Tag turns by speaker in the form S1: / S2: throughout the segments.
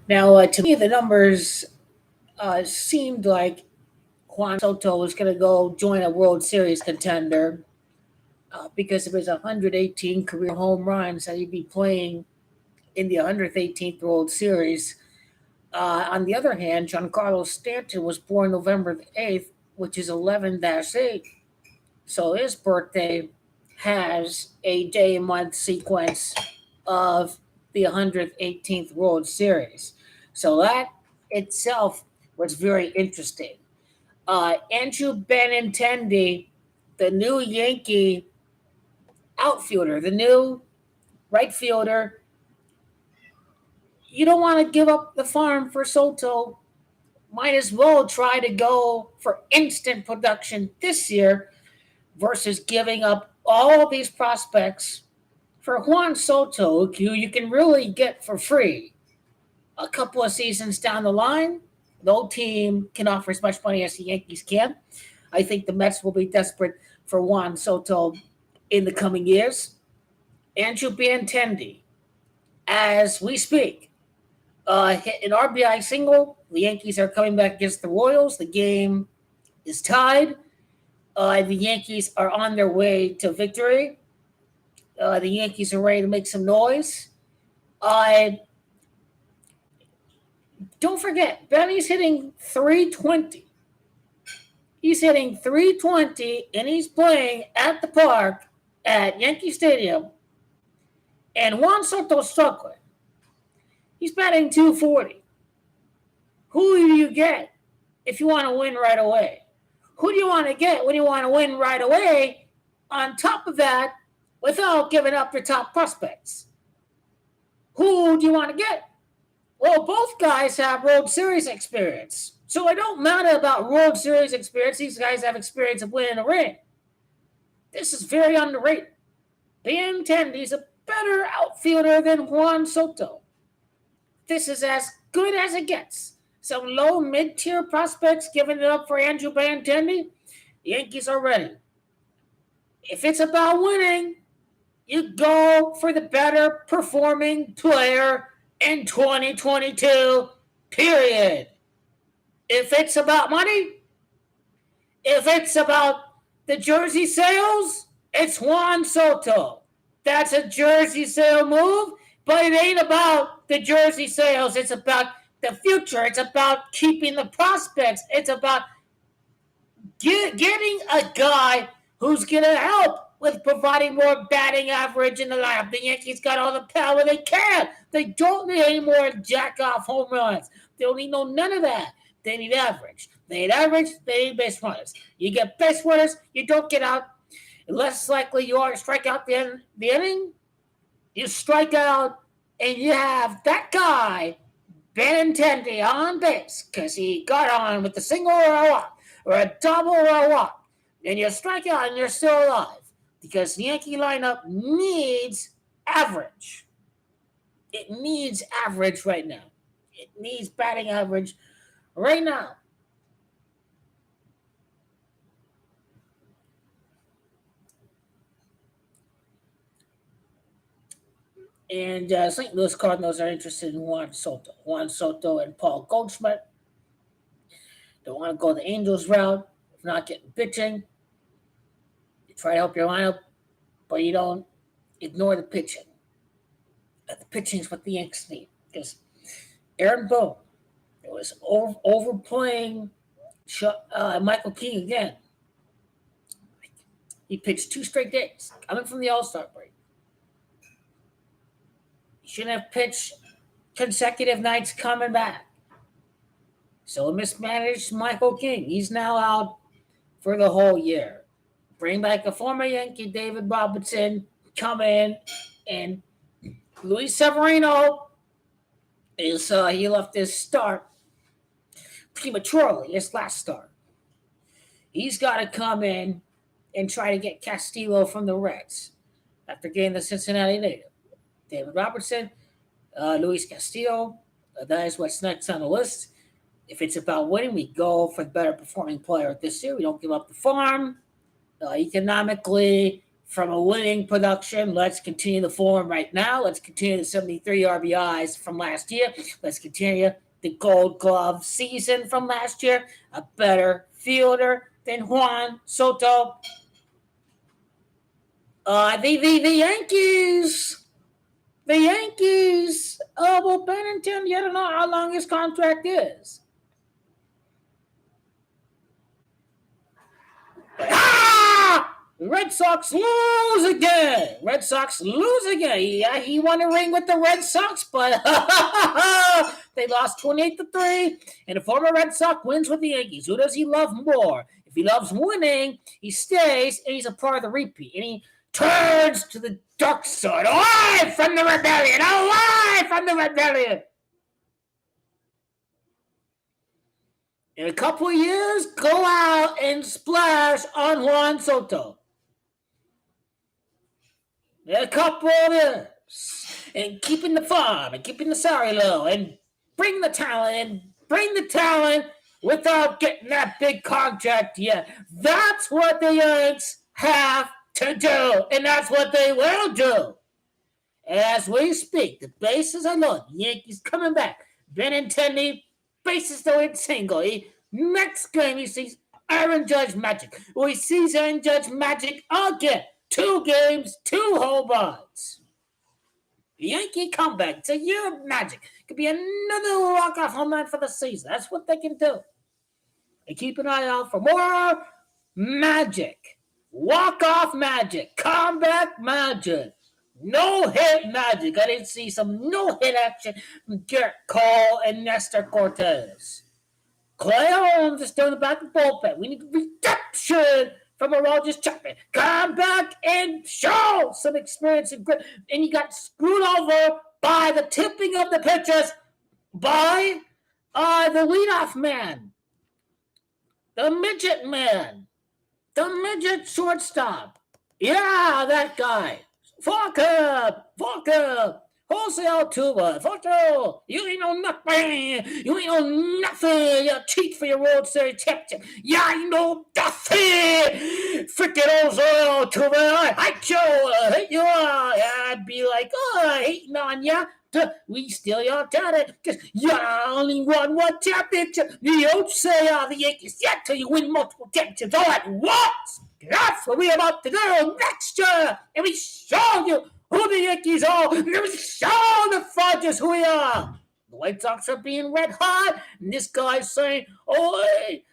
S1: Now, to me, the numbers seemed like Juan Soto was going to go join a World Series contender because of his 118 career home runs that he'd be playing in the 118th World Series. On the other hand, Giancarlo Stanton was born November the 8th, which is 11-8. So his birthday has a day and month sequence of the 118th World Series. So that itself was very interesting. Andrew Benintendi, the new Yankee outfielder, the new right fielder, you don't want to give up the farm for Soto. Might as well try to go for instant production this year versus giving up all these prospects for Juan Soto, who you can really get for free a couple of seasons down the line. No team can offer as much money as the Yankees can. I think the Mets will be desperate for Juan Soto in the coming years. Andrew Beintendi, as we speak, hit an RBI single. The Yankees are coming back against the Royals. The game is tied. The Yankees are on their way to victory. The Yankees are ready to make some noise. Don't forget, Benny's hitting 320. He's hitting 320, and he's playing at the park at Yankee Stadium. And Juan Soto's struggling. He's batting 240. Who do you get if you want to win right away? Who do you want to get when you want to win right away? On top of that, without giving up your top prospects. Who do you want to get? Well, both guys have World Series experience. So it don't matter about World Series experience. These guys have experience of winning a ring. This is very underrated. Beintendi's a better outfielder than Juan Soto. This is as good as it gets. Some low mid-tier prospects giving it up for Andrew Beintendi. The Yankees are ready. If it's about winning, you go for the better performing player in 2022, period. If it's about money, if it's about the jersey sales, it's Juan Soto. That's a jersey sale move, but it ain't about the jersey sales. It's about the future. It's about keeping the prospects. It's about getting a guy who's going to help with providing more batting average in the lineup. The Yankees got all the power they can. They don't need any more jack-off home runs. They don't need none of that. They need average. They need average. They need base runners. You get base runners, you don't get out. Less likely you are to strike out the inning. You strike out, and you have that guy, Beintendi, on base because he got on with a single or a walk, or a double or a walk. And you strike out, and you're still alive because the Yankee lineup needs average. It needs average right now. It needs batting average right now. And St. Louis Cardinals are interested in Juan Soto. Juan Soto and Paul Goldschmidt. They want to go the Angels route. If not getting pitching, you try to help your lineup, but you don't ignore the pitching. The pitching is what the Yankees need. Because Aaron Boone, it was overplaying Michael King again. He pitched 2 straight days, coming from the All-Star break. He shouldn't have pitched consecutive nights coming back. So mismanaged Michael King. He's now out for the whole year. Bring back a former Yankee, David Robertson, come in, and Luis Severino is he left his start prematurely, his last start. He's got to come in and try to get Castillo from the Reds after getting the Cincinnati native. David Robertson, Luis Castillo, that is what's next on the list. If it's about winning, we go for the better performing player this year. We don't give up the farm. Economically, from a winning production. Let's continue the form right now. Let's continue the 73 RBIs from last year. Let's continue the Gold Glove season from last year. A better fielder than Juan Soto. The Yankees. The Yankees. Well, Beintendi, I don't know how long his contract is. The Red Sox lose again. Red Sox lose again. Yeah, he won a ring with the Red Sox, but they lost 28-3. And the former Red Sox wins with the Yankees. Who does he love more? If he loves winning, he stays, and he's a part of the repeat. And he turns to the dark side. Away from the rebellion! Away from the rebellion! In a couple of years, go out and splash on Juan Soto. In a couple of years. And keeping the farm and keeping the salary low and bring the talent without getting that big contract yet. That's what the Yanks have to do, and that's what they will do. As we speak, the bases are loaded. Yankees coming back. Beintendi, bases to win single. Next game, he sees Aaron Judge magic. He sees Aaron Judge magic again. 2 games, 2 home runs. Yankee comeback. It's a year of magic. Could be another walk-off home run for the season. That's what they can do. And keep an eye out for more magic. Walk-off magic. Comeback magic. No-hit magic. I didn't see some no-hit action from Garrett Cole and Nestor Cortez. Clay Holmes is still in the back of the bullpen. We need redemption from a Rogers Chapman. Come back and show some experience and grit. And you got screwed over by the tipping of the pitches by the leadoff man. The midget man. The midget shortstop. Yeah, that guy. Fuck up. Jose Altuve, Soto, you ain't know nothing. You cheat for your World Series championship. You ain't know nothing. Freaking Jose Altuve, I hate you. I'd be like, I hating on ya. We steal your talent because you only won 1 championship. You don't say the Yankees yet till you win multiple championships all at once. That's what we're about to do next year. And we show you who the Yankees are. And we show the Fudges who we are. The White Sox are being red hot. And this guy's saying, oh,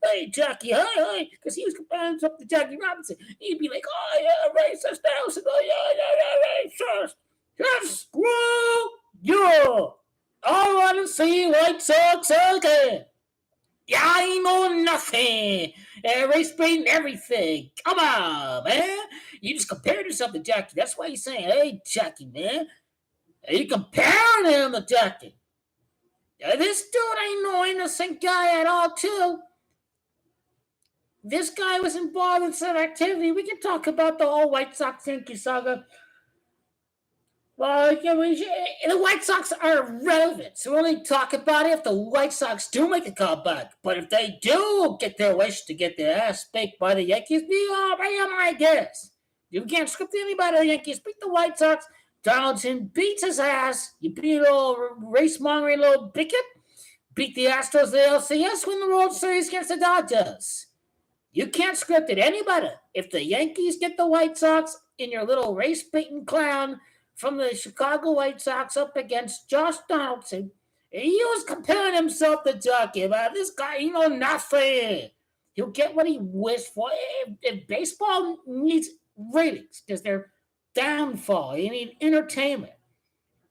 S1: hey, Jackie, hey. Because he was comparing himself to Jackie Robinson. He'd be like, oh, yeah, racist. Oh, yeah, racist. Just screw you. I want to see White Sox again. Yeah, I ain't know nothing. Race baiting everything. Come on, man. You just compared yourself to Jackie. That's why you're saying, hey, Jackie, man. You comparing him to Jackie. This dude ain't no innocent guy at all, too. This guy was involved in some activity. We can talk about the whole White Sox Yankee saga. Well, the White Sox are irrelevant, so we only talk about it if the White Sox do make a comeback. But if they do get their wish to get their ass baked by the Yankees, be all right on my guess. You can't script anybody. The Yankees beat the White Sox. Donaldson beats his ass. You beat a little race-mongering little bigot. Beat the Astros, the LCS, win the World Series against the Dodgers. You can't script it any better. If the Yankees get the White Sox in your little race-baiting clown from the Chicago White Sox up against Josh Donaldson, he was comparing himself to Jackie. About this guy, nothing. He'll get what he wished for. If baseball needs ratings because they're downfall, you need entertainment.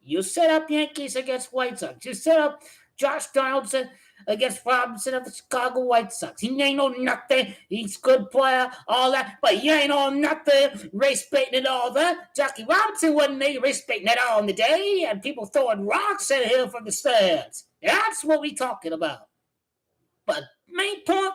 S1: You set up Yankees against White Sox. You set up Josh Donaldson against Robinson of the Chicago White Sox. He ain't know nothing. He's a good player, all that, but he ain't know nothing. Race baiting and all that. Jackie Robinson wasn't race baiting at all in the day, and people throwing rocks at him from the stands. That's what we talking about. But main point,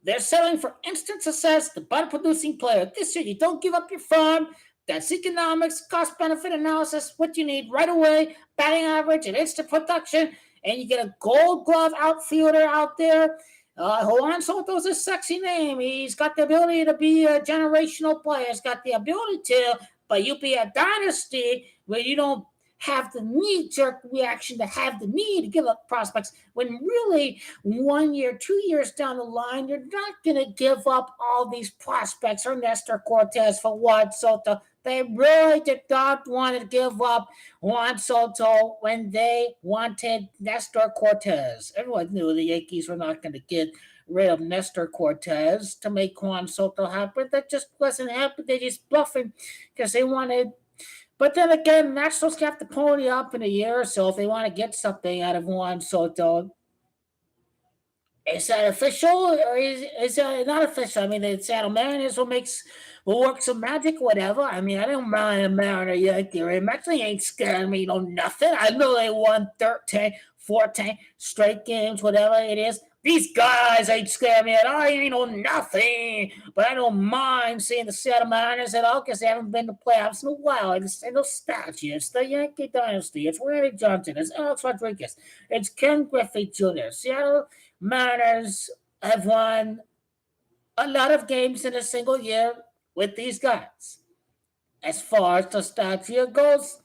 S1: they're selling for instant success, the better producing player. This year, you don't give up your farm. That's economics, cost-benefit analysis, what you need right away, batting average and instant production, and you get a Gold Glove outfielder out there. Juan Soto's a sexy name. He's got the ability to be a generational player. He's got the ability to, but you be a dynasty where you don't have the knee-jerk reaction to have the need to give up prospects when really 1 year, 2 years down the line, you're not going to give up all these prospects or Nestor Cortez for Juan Soto. They really did not want to give up Juan Soto when they wanted Nestor Cortez. Everyone knew the Yankees were not going to get rid of Nestor Cortez to make Juan Soto happen. That just wasn't happening. They just bluffing because they wanted. But then again, Nationals have to pony up in a year or so if they want to get something out of Juan Soto. Is that official or is that not official? I mean, the Seattle Mariners will work some magic, whatever. I mean, I don't mind a Mariner Yankee. It actually ain't scaring me, nothing. I know they won 13, 14 straight games, whatever it is. These guys ain't scaring me at all. Ain't nothing. But I don't mind seeing the Seattle Mariners at all because they haven't been to playoffs in a while. It's nostalgia. It's the Yankee dynasty. It's Randy Johnson. It's Alex Rodriguez. It's Ken Griffey Jr. Seattle Mariners have won a lot of games in a single year with these guys. As far as nostalgia goes,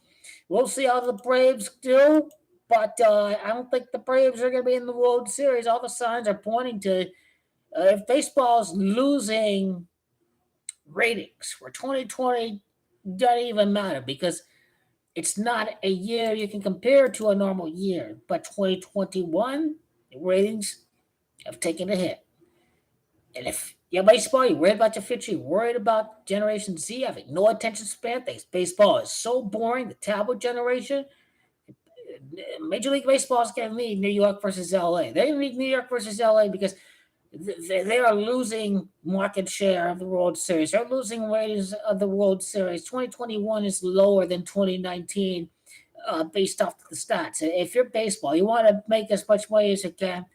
S1: we'll see how the Braves do. But I don't think the Braves are going to be in the World Series. All the signs are pointing to if baseball's losing ratings for 2020, doesn't even matter because it's not a year you can compare to a normal year. But 2021 ratings have taken a hit. And if you're baseball, you're worried about your future, you're worried about Generation Z having no attention span, thinks baseball is so boring, the tablet generation. Major League Baseball is going to need New York versus LA. They need New York versus LA because they are losing market share of the World Series. They're losing ratings of the World Series. 2021 is lower than 2019 based off the stats. If you're baseball, you want to make as much money as you can.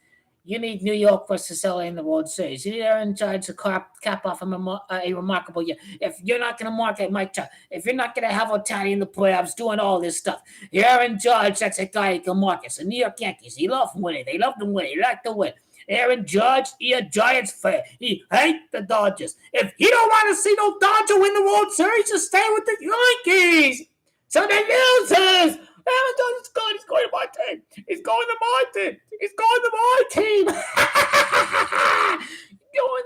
S1: You need New York versus LA in the World Series. You need Aaron Judge to cap off a remarkable year. If you're not going to market Mike Trout, if you're not going to have Ohtani in the playoffs doing all this stuff, Aaron Judge, that's a guy who can market. So New York Yankees, he love winning. They love to win. They like to win. Aaron Judge, he a Giants fan. He hate the Dodgers. If he don't want to see no Dodger win the World Series, just stay with the Yankees. So the losers. Aaron Judge is good. He's going to my team. He's going to my team. He's going to my team. Going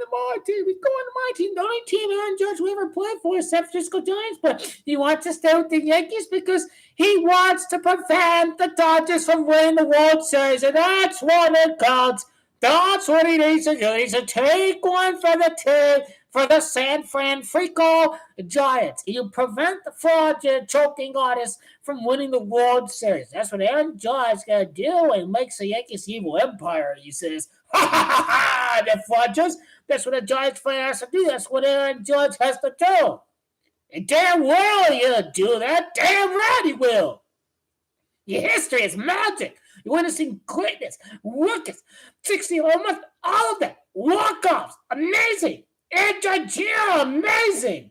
S1: to my team. He's going to my team. The only team Aaron Judge will ever play for is San Francisco Giants, but he wants to stay with the Yankees because he wants to prevent the Dodgers from winning the World Series, and that's what it counts. That's what he needs to do. He needs to take one for the team, for the San Francisco Giants. You prevent the fraudulent choking artists from winning the World Series. That's what Aaron Judge is going to do and makes the Yankees evil empire, he says. Ha ha ha ha! The fraudulents. That's what a Giants fan has to do. That's what Aaron Judge has to do. And damn well he'll do that. Damn right he will. Your history is magic. You want to see greatness, rookies, 60 almost all of them, walk-offs, amazing. Aaron Judge, amazing.